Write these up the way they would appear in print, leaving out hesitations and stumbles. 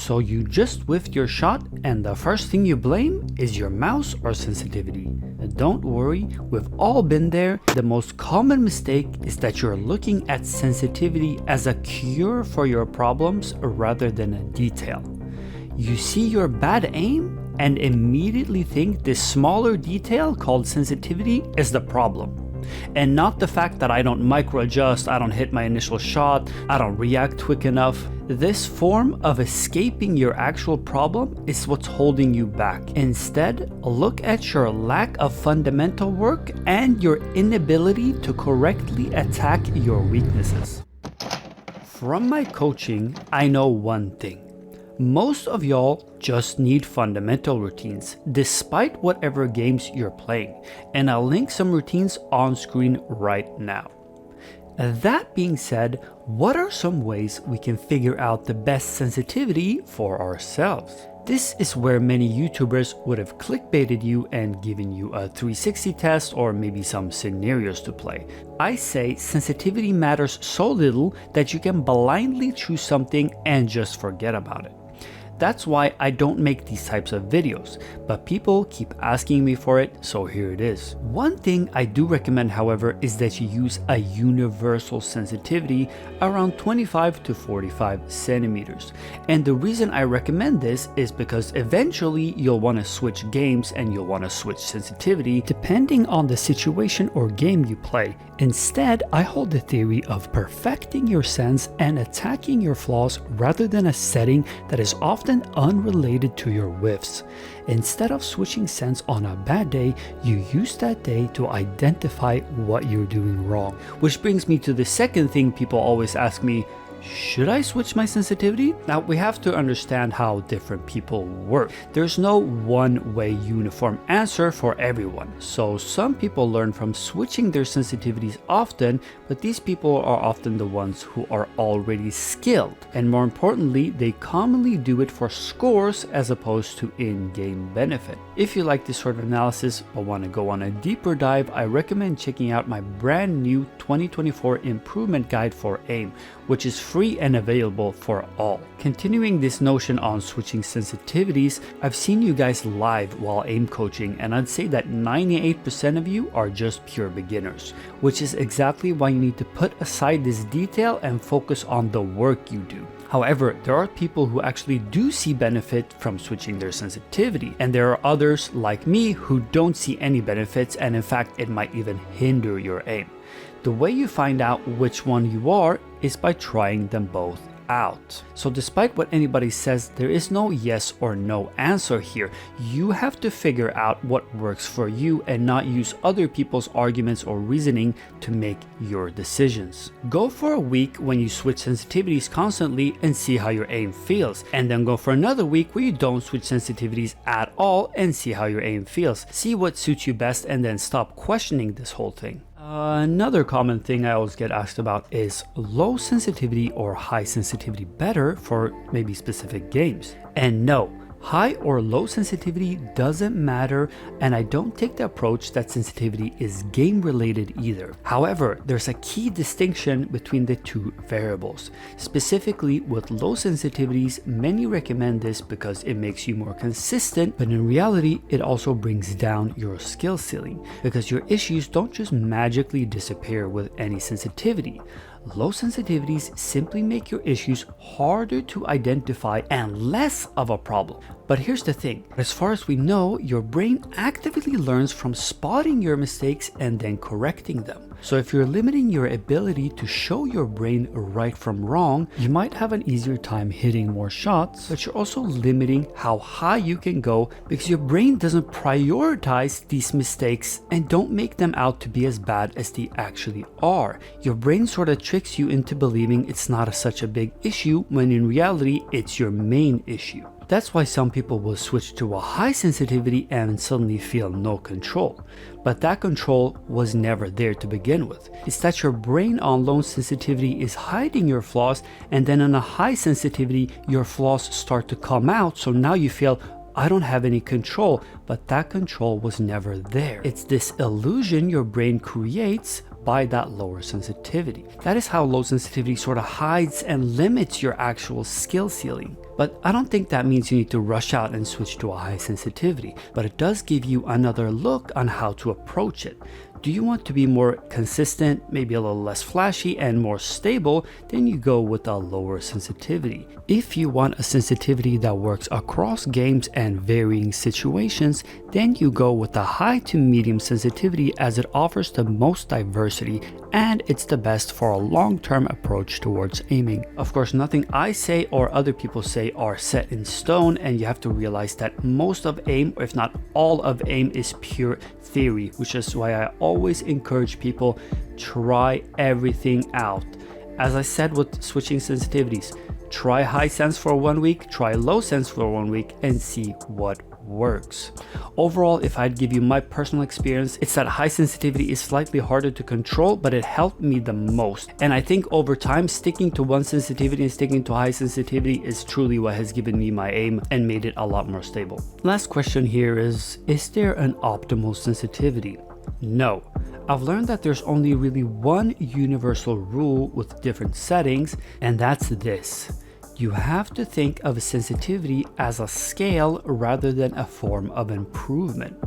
So you just whiffed your shot and the first thing you blame is your mouse or sensitivity. And don't worry, we've all been there. The most common mistake is that you're looking at sensitivity as a cure for your problems rather than a detail. You see your bad aim and immediately think this smaller detail called sensitivity is the problem. And not the fact that I don't micro adjust, I don't hit my initial shot, I don't react quick enough. This form of escaping your actual problem is what's holding you back. Instead, look at your lack of fundamental work and your inability to correctly attack your weaknesses. From my coaching, I know one thing. Most of y'all just need fundamental routines, despite whatever games you're playing, and I'll link some routines on screen right now. That being said, what are some ways we can figure out the best sensitivity for ourselves? This is where many YouTubers would have clickbaited you and given you a 360 test or maybe some scenarios to play. I say sensitivity matters so little that you can blindly choose something and just forget about it. That's why I don't make these types of videos, but people keep asking me for it, so here it is. One thing I do recommend, however, is that you use a universal sensitivity around 25 to 45 centimeters. And the reason I recommend this is because eventually you'll want to switch games and you'll want to switch sensitivity depending on the situation or game you play. Instead, I hold the theory of perfecting your sense and attacking your flaws rather than a setting that is often unrelated to your whiffs. Instead of switching sense on a bad day, you use that day to identify what you're doing wrong. Which brings me to the second thing people always ask me, should I switch my sensitivity? Now, we have to understand how different people work. There's no one-way uniform answer for everyone. So some people learn from switching their sensitivities often, but these people are often the ones who are already skilled. And more importantly, they commonly do it for scores as opposed to in-game benefit. If you like this sort of analysis or want to go on a deeper dive, I recommend checking out my brand new 2024 Improvement Guide for AIM, which is free and available for all. Continuing this notion on switching sensitivities, I've seen you guys live while aim coaching, and I'd say that 98% of you are just pure beginners, which is exactly why you need to put aside this detail and focus on the work you do. However, there are people who actually do see benefit from switching their sensitivity, and there are others like me who don't see any benefits, and in fact it might even hinder your aim. The way you find out which one you are is by trying them both out. So despite what anybody says, there is no yes or no answer here. You have to figure out what works for you and not use other people's arguments or reasoning to make your decisions. Go for a week when you switch sensitivities constantly and see how your aim feels, and then go for another week where you don't switch sensitivities at all and see how your aim feels. See what suits you best and then stop questioning this whole thing. Another common thing I always get asked about is low sensitivity or high sensitivity better for maybe specific games? And no, high or low sensitivity doesn't matter, and I don't take the approach that sensitivity is game related either. However, there's a key distinction between the two variables. Specifically with low sensitivities, many recommend this because it makes you more consistent, but in reality it also brings down your skill ceiling because your issues don't just magically disappear with any sensitivity. Low sensitivities simply make your issues harder to identify and less of a problem. But here's the thing, as far as we know, your brain actively learns from spotting your mistakes and then correcting them. So if you're limiting your ability to show your brain right from wrong, you might have an easier time hitting more shots, but you're also limiting how high you can go because your brain doesn't prioritize these mistakes and don't make them out to be as bad as they actually are. Your brain sort of tricks you into believing it's not such a big issue when in reality it's your main issue. That's why some people will switch to a high sensitivity and suddenly feel no control. But that control was never there to begin with. It's that your brain on low sensitivity is hiding your flaws, and then on a high sensitivity, your flaws start to come out, so now you feel, I don't have any control, but that control was never there. It's this illusion your brain creates by that lower sensitivity. That is how low sensitivity sort of hides and limits your actual skill ceiling. But I don't think that means you need to rush out and switch to a high sensitivity, but it does give you another look on how to approach it. Do you want to be more consistent, maybe a little less flashy and more stable? Then you go with a lower sensitivity. If you want a sensitivity that works across games and varying situations, then you go with a high to medium sensitivity as it offers the most diversity and it's the best for a long-term approach towards aiming. Of course, nothing I say or other people say are set in stone, and you have to realize that most of aim, or if not all of aim, is pure theory, which is why I always encourage people try everything out. As I said with switching sensitivities, try high sense for 1 week, try low sense for 1 week, and see what works. Overall, if I'd give you my personal experience, it's that high sensitivity is slightly harder to control, but it helped me the most. And I think over time, sticking to one sensitivity and sticking to high sensitivity is truly what has given me my aim and made it a lot more stable. Last question here is there an optimal sensitivity? No. I've learned that there's only really one universal rule with different settings, and that's this. You have to think of sensitivity as a scale rather than a form of improvement.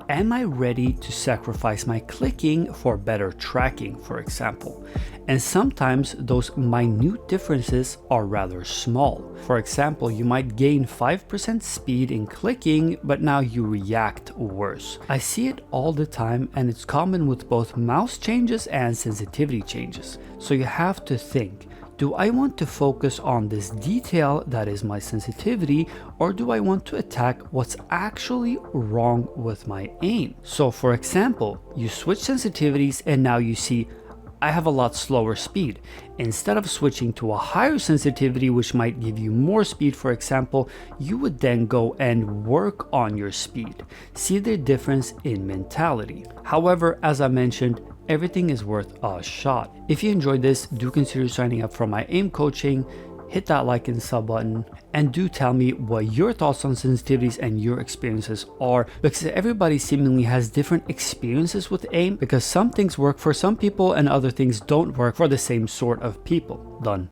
Am I ready to sacrifice my clicking for better tracking, for example? And sometimes those minute differences are rather small. For example, you might gain 5% speed in clicking, but now you react worse. I see it all the time, and it's common with both mouse changes and sensitivity changes. So you have to think, do I want to focus on this detail that is my sensitivity, or do I want to attack what's actually wrong with my aim? So for example, you switch sensitivities and now you see I have a lot slower speed. Instead of switching to a higher sensitivity, which might give you more speed, for example, you would then go and work on your speed. See the difference in mentality. However, as I mentioned, everything is worth a shot. If you enjoyed this, do consider signing up for my aim coaching. Hit that like and sub button, and do tell me what your thoughts on sensitivities and your experiences are, because everybody seemingly has different experiences with aim, because some things work for some people and other things don't work for the same sort of people. Done.